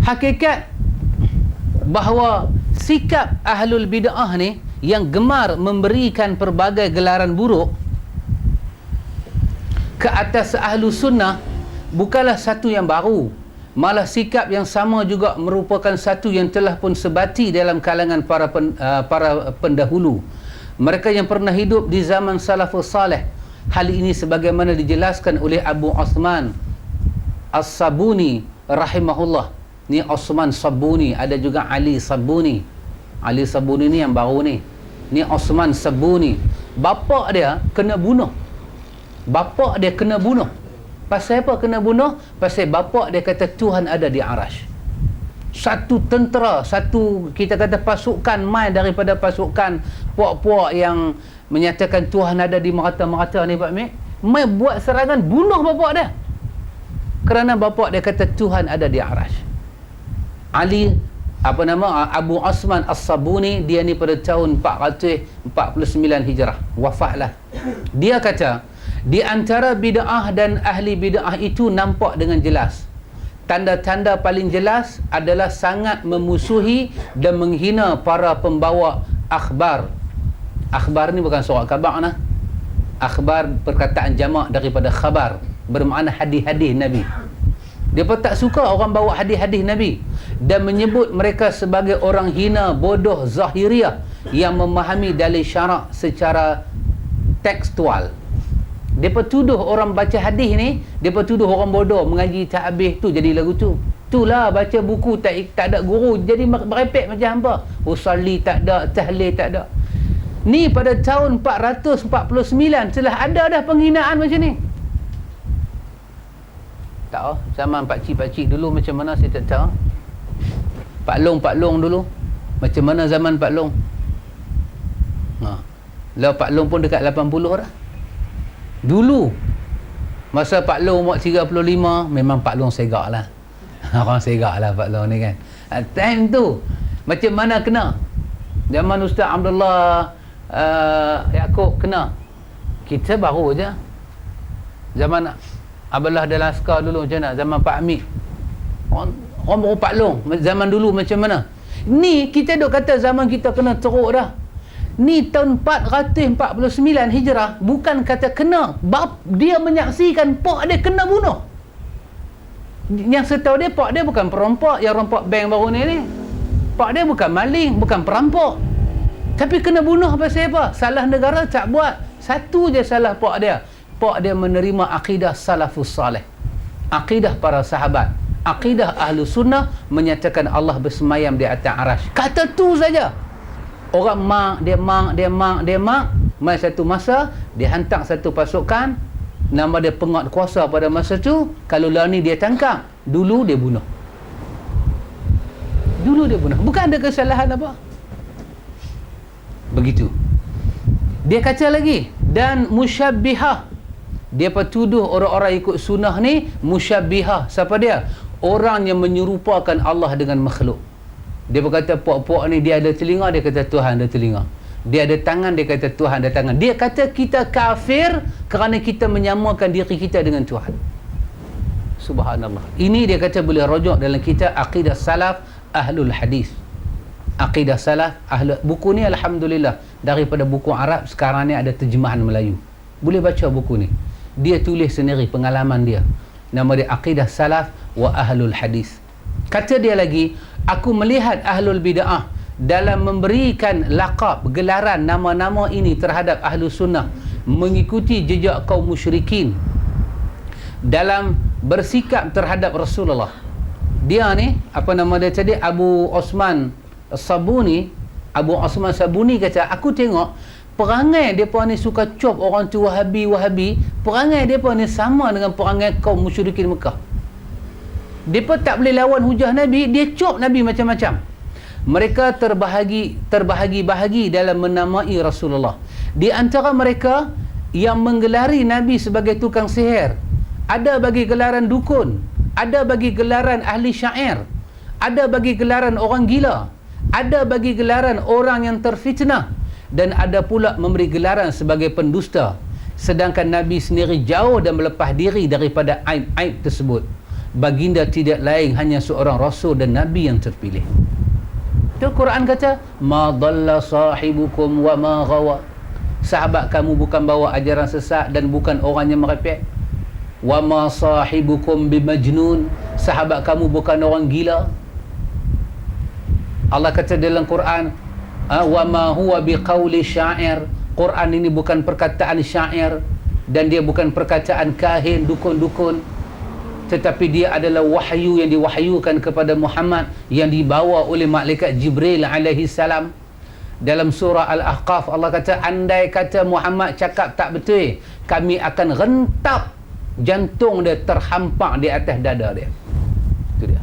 Hakikat bahawa sikap ahlul bid'ah ni yang gemar memberikan pelbagai gelaran buruk ke atas ahlu sunnah bukanlah satu yang baru, malah sikap yang sama juga merupakan satu yang telah pun sebati dalam kalangan para pendahulu, mereka yang pernah hidup di zaman salafus salih. Hal ini sebagaimana dijelaskan oleh Abu Osman As-Sabuni rahimahullah. Ni Osman Sabuni, ada juga Ali Sabuni. Ali Sabuni ni yang baru ni. Ni Osman Sabuni. Bapa dia kena bunuh. Bapa dia kena bunuh. Pasal apa kena bunuh? Pasal bapa dia kata Tuhan ada di Arash. Satu tentera, satu kita kata pasukan mai daripada pasukan puak-puak yang menyatakan Tuhan ada di merata-merata ni Pak Mek, mai buat serangan bunuh bapa dia. Kerana bapa dia kata Tuhan ada di Arash. Ali Abu Osman As-Sabuni, dia ni pada tahun 449 Hijrah wafatlah. Dia kata di antara bid'ah dan ahli bid'ah itu nampak dengan jelas. Tanda-tanda paling jelas adalah sangat memusuhi dan menghina para pembawa akhbar. Akhbar ni bukan surat khabar nah. Akhbar perkataan jamak daripada khabar, bermakna hadis-hadis Nabi. Dia pun tak suka orang bawa hadis-hadis Nabi dan menyebut mereka sebagai orang hina, bodoh, zahiriah yang memahami dalil syarak secara tekstual. Dia tuduh orang baca hadis ni, dia tuduh orang bodoh, mengaji tak habis tu jadi lagu tu. Itulah baca buku tak ada guru jadi merepek macam hamba. Usalli tak ada, tahlil tak ada. Ni pada tahun 449 telah ada dah penghinaan macam ni. Tak tahu zaman pakcik-pakcik dulu macam mana saya tak tahu. Pak Long dulu macam mana zaman Pak Long. Lah Pak Long pun dekat 80 dah. Dulu masa Pak Long umur 35 memang Pak Long segak lah. Orang segak lah Pak Long ni kan. Time tu macam mana kena zaman Ustaz Abdullah Yaakob kena. Kita baru je zaman Abdullah Dalaskar dulu macam mana, zaman Pak Amir orang baru Pak Long zaman dulu macam mana. Ni kita duk kata zaman kita kena teruk dah. Ni tahun 449 Hijrah bukan kata kena, dia menyaksikan pak dia kena bunuh. Yang setahu dia pak dia bukan perampok yang rompak bank baru ni. Pak dia bukan maling, bukan perampok, tapi kena bunuh pasal apa? Salah negara tak buat. Satu je salah pak dia. Pak dia menerima akidah salafus salih, akidah para sahabat, akidah ahlu sunnah menyatakan Allah bersemayam di atas arash. Kata tu saja. Orang mak. Mai satu masa dia hantar satu pasukan, nama dia penguat kuasa pada masa tu. Kalau lah ni dia tangkap, dulu dia bunuh. Bukan ada kesalahan apa. Begitu. Dia kata lagi, dan musyabbihah. Dia tuduh orang-orang ikut sunnah ni musyabbihah. Siapa dia? Orang yang menyerupakan Allah dengan makhluk. Dia berkata puak-puak ni dia ada telinga, dia kata Tuhan ada telinga. Dia ada tangan, dia kata Tuhan ada tangan. Dia kata kita kafir kerana kita menyamakan diri kita dengan Tuhan. Subhanallah. Ini dia kata boleh rujuk dalam kitab Aqidah Salaf Ahlul Hadis. Aqidah Salaf buku ni alhamdulillah daripada buku Arab sekarang ni ada terjemahan Melayu. Boleh baca buku ni. Dia tulis sendiri pengalaman dia. Nama dia Aqidah Salaf wa Ahlul Hadis. Kata dia lagi, aku melihat ahlul bid'ah dalam memberikan laqab, gelaran nama-nama ini terhadap ahlu sunnah mengikuti jejak kaum musyrikin dalam bersikap terhadap Rasulullah. Dia ni, apa nama dia tadi, Abu Osman Sabuni. Abu Osman Sabuni kata, aku tengok perangai mereka ni suka cop orang tu Wahabi. Perangai mereka ni sama dengan perangai kaum musyrikin Mekah. Mereka tak boleh lawan hujah Nabi, dia cop Nabi macam-macam. Mereka terbahagi-bahagi dalam menamai Rasulullah. Di antara mereka yang menggelari Nabi sebagai tukang sihir, ada bagi gelaran dukun, ada bagi gelaran ahli syair, ada bagi gelaran orang gila, ada bagi gelaran orang yang terfitnah, dan ada pula memberi gelaran sebagai pendusta. sedangkan Nabi sendiri jauh dan melepas diri daripada aib-aib tersebut. Baginda tidak lain hanya seorang rasul dan nabi yang terpilih. Itu Quran kata, ma dhalla sahibukum wa ma ghawa. Sahabat kamu bukan bawa ajaran sesat dan bukan orang yang merepek. Wa ma sahibukum bimajnun. Sahabat kamu bukan orang gila. Allah kata dalam Quran, wa ma huwa biqauli syair. Quran ini bukan perkataan syair dan dia bukan perkataan kahin, dukun-dukun, tetapi dia adalah wahyu yang diwahyukan kepada Muhammad, yang dibawa oleh malaikat Jibril alaihi salam. Dalam surah Al-Ahqaf Allah kata, andai kata Muhammad cakap tak betul, kami akan rentap jantung dia terhampak di atas dada dia. Itu dia.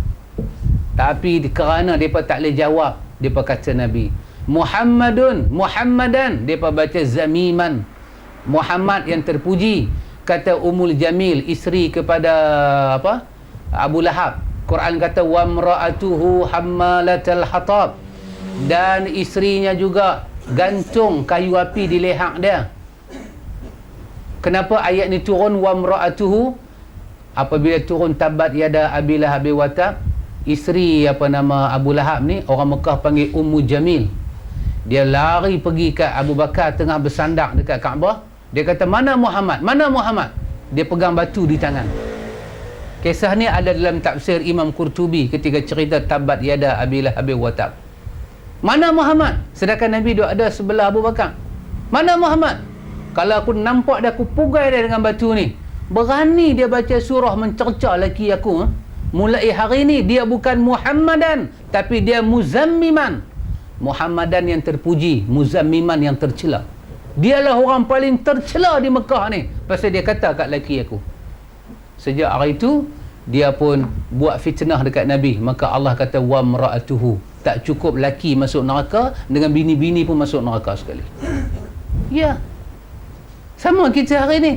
Tapi kerana mereka tak boleh jawab, mereka kata Nabi Muhammadan, mereka baca zamiman. Muhammad yang terpuji. Kata Ummul Jamil, isteri kepada Abu Lahab, Quran kata wa mra'atuhu hammalatal hatab, dan isterinya juga gantung kayu api di leher dia. Kenapa ayat ni turun wa mra'atuhu? Apabila turun tabat yada Abi Lahab wa tab, isteri Abu Lahab ni orang Mekah panggil Ummu Jamil. Dia lari pergi ke Abu Bakar tengah bersandar dekat Kaabah. Dia kata, mana Muhammad? Mana Muhammad? Dia pegang batu di tangan. Kisah ni ada dalam tafsir Imam Qurtubi ketika cerita tabat yada Abi Lahab wa tab. Mana Muhammad? Sedangkan Nabi duduk ada sebelah Abu Bakar. Mana Muhammad? Kalau aku nampak dia, aku pugai dia dengan batu ni. Berani dia baca surah mencerca laki aku. Mulai hari ni dia bukan Muhammadan, tapi dia Muzammiman. Muhammadan yang terpuji, Muzammiman yang tercela. Dialah orang paling tercela di Mekah ni, pasal dia kata kat laki aku. Sejak hari itu dia pun buat fitnah dekat Nabi. Maka Allah kata wa mra'atuhu, tak cukup laki masuk neraka, dengan bini-bini pun masuk neraka sekali. Ya, sama kita hari ni.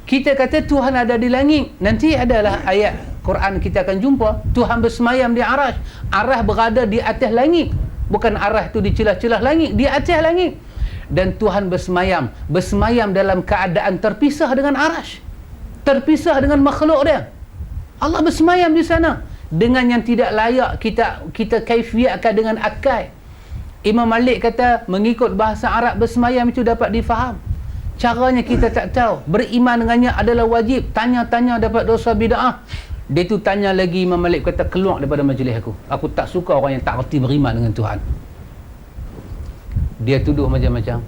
Kita kata Tuhan ada di langit. Nanti adalah ayat Quran kita akan jumpa, Tuhan bersemayam di Arash. Arash berada di atas langit. Bukan Arash tu di celah-celah langit, di atas langit. Dan Tuhan bersemayam dalam keadaan terpisah dengan Arash, terpisah dengan makhluk dia. Allah bersemayam di sana dengan yang tidak layak kita kaifiatkan dengan akal. Imam Malik kata mengikut bahasa Arab bersemayam itu dapat difaham. Caranya kita tak tahu. Beriman dengannya adalah wajib. Tanya-tanya dapat dosa bid'ah. Dia tu tanya lagi, Imam Malik kata, keluar daripada majlis aku. Aku tak suka orang yang tak reti beriman dengan Tuhan. Dia tuduh macam-macam.